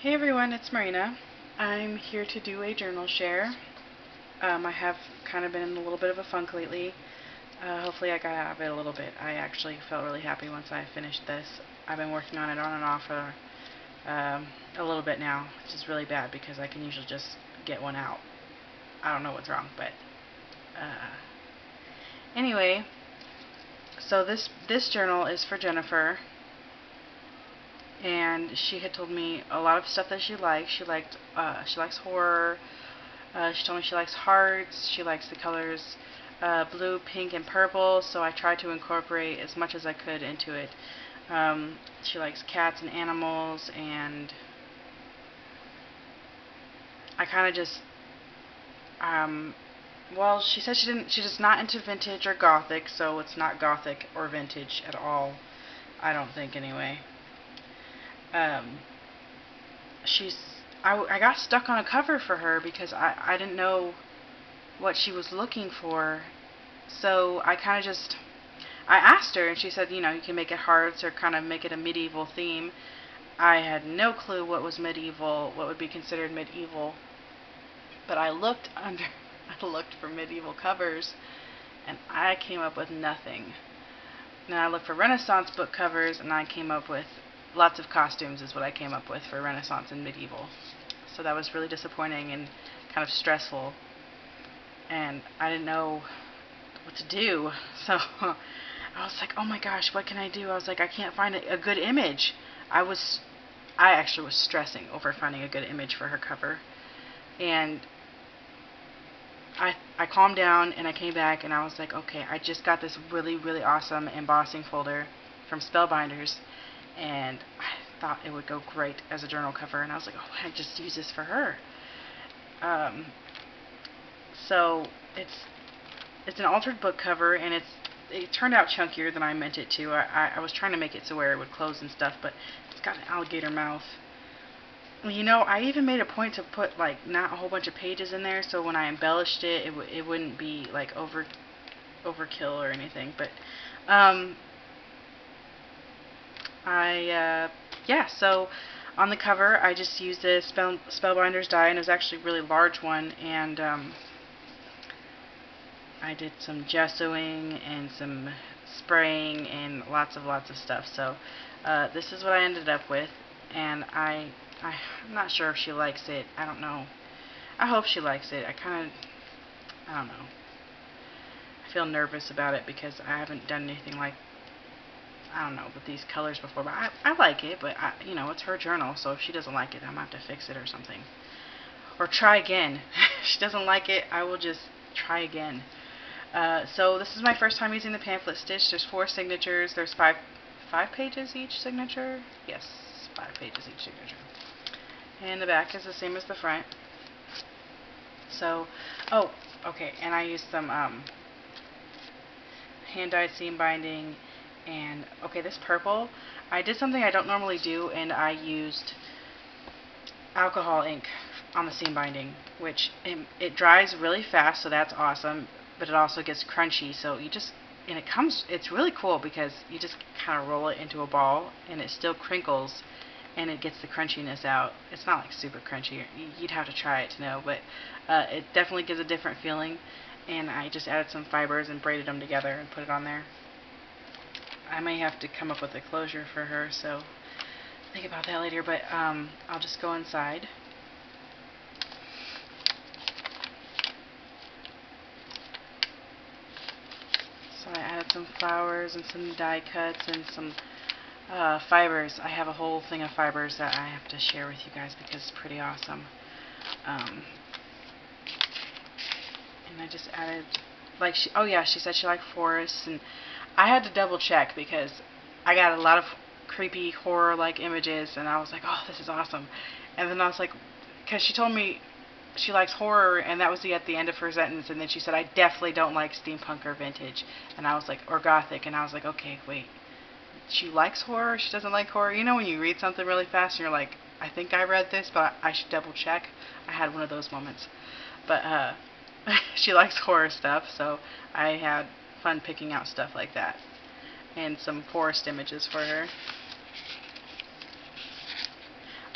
Hey everyone, it's Marina. I'm here to do a journal share. I have kind of been in a little bit of a funk lately. Hopefully I got out of it a little bit. I actually felt really happy once I finished this. I've been working on it on and off for a little bit now, which is really bad because I can usually just get one out. I don't know what's wrong, but anyway, so this journal is for Jennifer. And she had told me a lot of stuff that she likes. She likes horror. She told me she likes hearts. She likes the colors blue, pink, and purple. So I tried to incorporate as much as I could into it. She likes cats and animals, and I kind of just well, she said she's just not into vintage or gothic, so it's not gothic or vintage at all. I don't think anyway. Um, I got stuck on a cover for her because I didn't know what she was looking for. So I asked her, and she said, you can make it hearts or kind of make it a medieval theme. I had no clue what was medieval, what would be considered medieval. But I looked for medieval covers, and I came up with nothing. Then I looked for Renaissance book covers, and I came up with lots of costumes is what I came up with for Renaissance and medieval. So that was really disappointing and kind of stressful. And I didn't know what to do. So I was like, oh my gosh, what can I do? I was like, I can't find a good image. I actually was stressing over finding a good image for her cover. And I calmed down and I came back and I was like, okay, I just got this really, really awesome embossing folder from Spellbinders, and I thought it would go great as a journal cover, and I was like, oh, I just use this for her. So it's an altered book cover, and it turned out chunkier than I meant it to. I was trying to make it so where it would close and stuff, but it's got an alligator mouth. I even made a point to put not a whole bunch of pages in there, so when I embellished it, it wouldn't be like overkill or anything. But yeah. So on the cover, I just used the Spellbinders die, and it was actually a really large one, and I did some gessoing and some spraying and lots of stuff. So this is what I ended up with, and I'm not sure if she likes it. I don't know. I hope she likes it. I don't know. I feel nervous about it because I haven't done anything I don't know, with these colors before. But I like it, but it's her journal, so if she doesn't like it, I might have to fix it or something. Or try again. If she doesn't like it, I will just try again. So this is my first time using the pamphlet stitch. There's 4 signatures. There's five pages each signature. Yes, 5 pages each signature. And the back is the same as the front. So, oh, okay, and I used some hand-dyed seam binding, and okay, this purple, I did something I don't normally do, and I used alcohol ink on the seam binding, which it dries really fast, so that's awesome, but it also gets crunchy, so it's really cool because you just kind of roll it into a ball, and it still crinkles, and it gets the crunchiness out. It's not like super crunchy. You'd have to try it to know, but it definitely gives a different feeling. And I just added some fibers and braided them together and put it on there. I may have to come up with a closure for her, so think about that later, but I'll just go inside. So I added some flowers and some die cuts and some fibers. I have a whole thing of fibers that I have to share with you guys because it's pretty awesome. And I just added, she said she liked forests, and I had to double check because I got a lot of creepy horror-like images, and I was like, oh, this is awesome. And then I was like, because she told me she likes horror, and that was at the end of her sentence, and then she said, I definitely don't like steampunk or vintage, and I was like, or gothic, and I was like, okay, wait, she likes horror, she doesn't like horror? When you read something really fast, and you're like, I think I read this, but I should double check. I had one of those moments. But she likes horror stuff, so I had fun picking out stuff like that. And some forest images for her.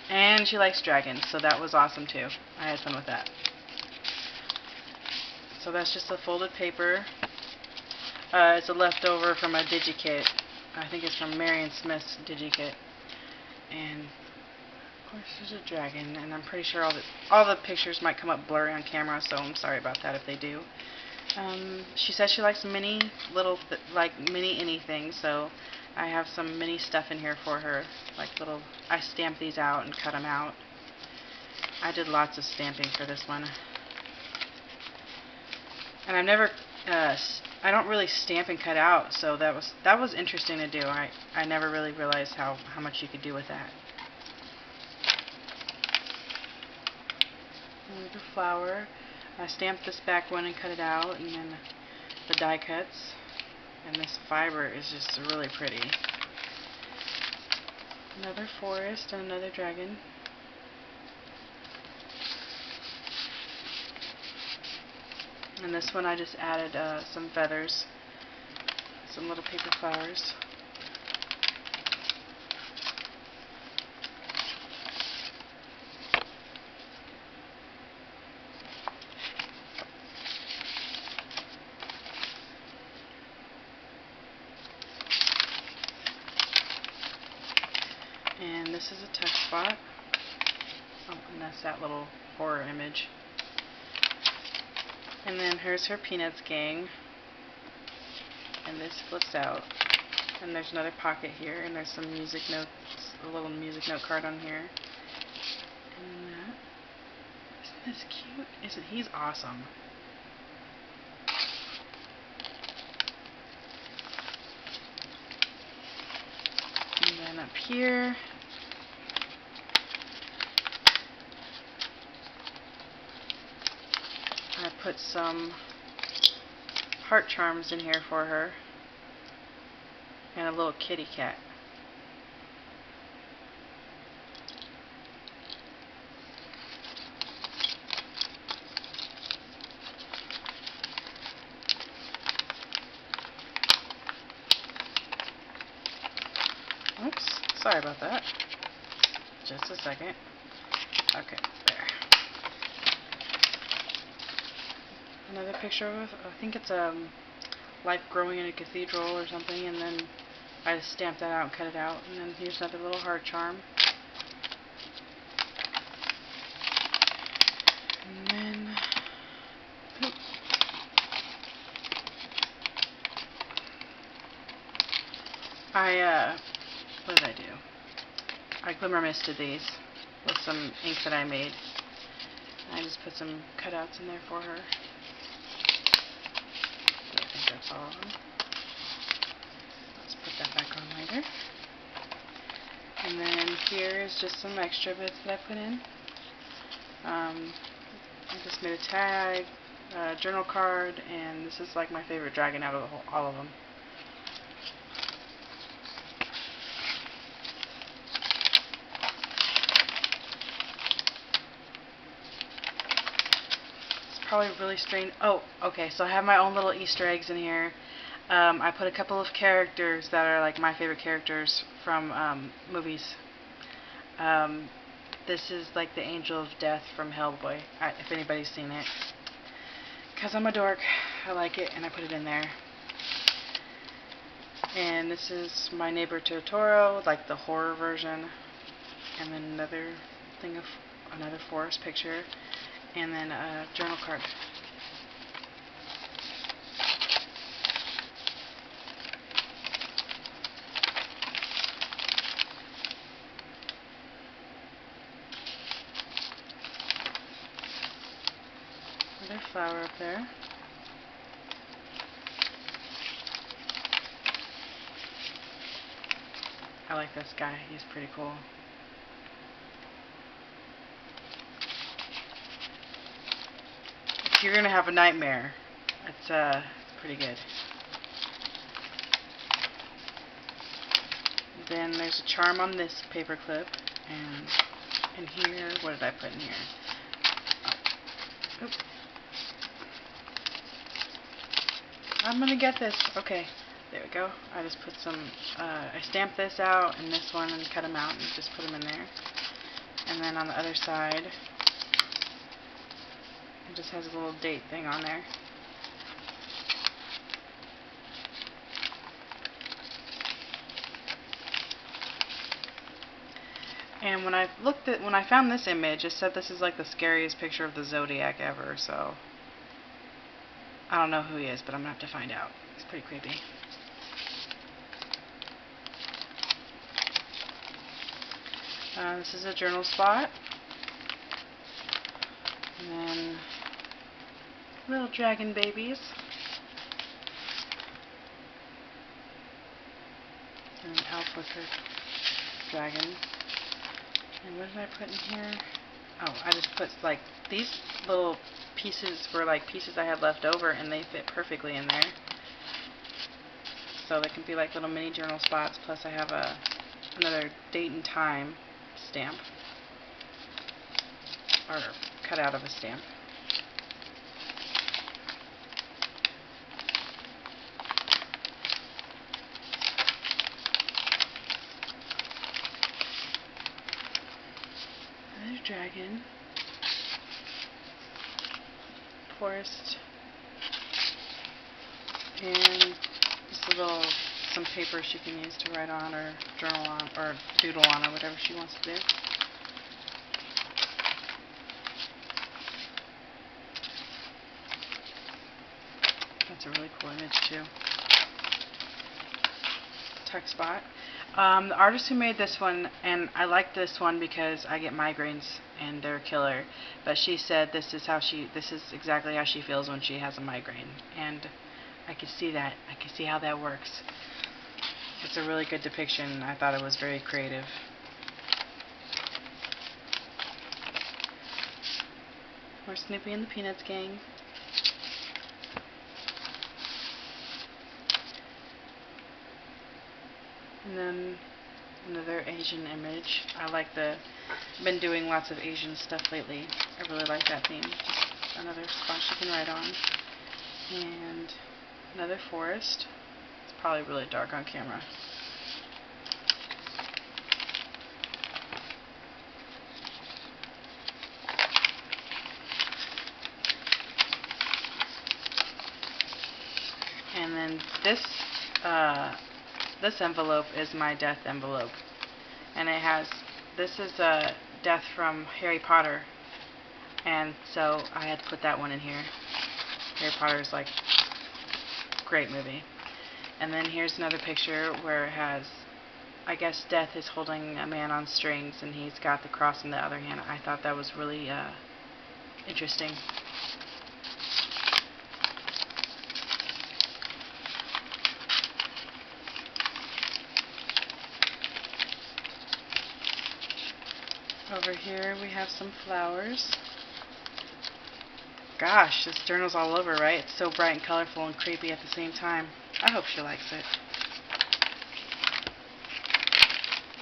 And she likes dragons, so that was awesome too. I had fun with that. So that's just a folded paper. It's a leftover from a DigiKit. I think it's from Marion Smith's DigiKit. And of course there's a dragon, and I'm pretty sure all the pictures might come up blurry on camera, so I'm sorry about that if they do. She says she likes mini anything, so I have some mini stuff in here for her. I stamped these out and cut them out. I did lots of stamping for this one. And I don't really stamp and cut out, so that was interesting to do. I never really realized how much you could do with that. The flower. I stamped this back one and cut it out, and then the die cuts. And this fiber is just really pretty. Another forest and another dragon. And this one I just added some feathers, some little paper flowers. And this is a tuck spot. Oh, and that's that little horror image. And then here's her Peanuts gang. And this flips out. And there's another pocket here, and there's some music notes, a little music note card on here. And that. Isn't this cute? He's awesome. And then up here, I put some heart charms in here for her, and a little kitty cat. Oops, sorry about that. Just a second. Okay, there. Another picture of, I think it's life growing in a cathedral or something, and then I just stamped that out and cut it out. And then here's another little heart charm. And then, oops. What did I do? I glimmer misted these with some ink that I made. I just put some cutouts in there for her. I think that's all of them. Let's put that back on later. And then here is just some extra bits that I put in. I just made a tag, a journal card, and this is like my favorite dragon out of all of them. Probably really strange. Oh, okay, so I have my own little Easter eggs in here. I put a couple of characters that are like my favorite characters from movies. This is like the Angel of Death from Hellboy, if anybody's seen it. Because I'm a dork, I like it, and I put it in there. And this is my neighbor Totoro, like the horror version. And then another thing of another forest picture. And then a journal card. Another flower up there. I like this guy, he's pretty cool. If you're gonna have a nightmare, it's pretty good. Then there's a charm on this paper clip, and in here, what did I put in here? Oh. Oops. I'm gonna get this. Okay, there we go. I just put some, I stamped this out and this one and cut them out and just put them in there. then on the other side, it just has a little date thing on there. And when I found this image, it said this is like the scariest picture of the Zodiac ever, so I don't know who he is, but I'm going to have to find out. It's pretty creepy. This is a journal spot. And then little dragon babies. And an elf with her dragon. And what did I put in here? Oh, I just put like these little pieces were like pieces I had left over, and they fit perfectly in there. So they can be like little mini journal spots. Plus I have another date and time stamp, or cut out of a stamp. Another dragon. Forest. And just some paper she can use to write on, or journal on, or doodle on, or whatever she wants to do. That's a really cool image too. Tuck spot. The artist who made this one, and I like this one because I get migraines and they're killer, but she said this is exactly how she feels when she has a migraine, and I could see that. I could see how that works. It's a really good depiction. I thought it was very creative. More Snoopy and the Peanuts gang. And then another Asian image. I've been doing lots of Asian stuff lately. I really like that theme. Just another spot you can write on. And another forest. It's probably really dark on camera. And then this envelope is my death envelope, and this is a death from Harry Potter, and so I had to put that one in here. Harry Potter is like a great movie. And then here's another picture where it has, I guess death is holding a man on strings, and he's got the cross in the other hand. I thought that was really interesting. Over here we have some flowers. Gosh, this journal's all over, right? It's so bright and colorful and creepy at the same time. I hope she likes it.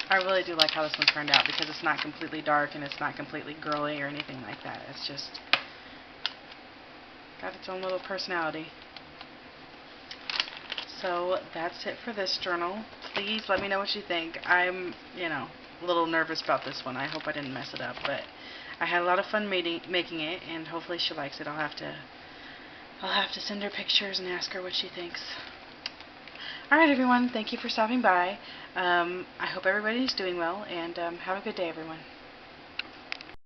I really do like how this one turned out, because it's not completely dark and it's not completely girly or anything like that. It's just got its own little personality. So that's it for this journal. Please let me know what you think. I'm, a little nervous about this one. I hope I didn't mess it up, but I had a lot of fun making it, and hopefully she likes it. I'll have to send her pictures and ask her what she thinks. Alright everyone, thank you for stopping by. I hope everybody's doing well, and have a good day everyone.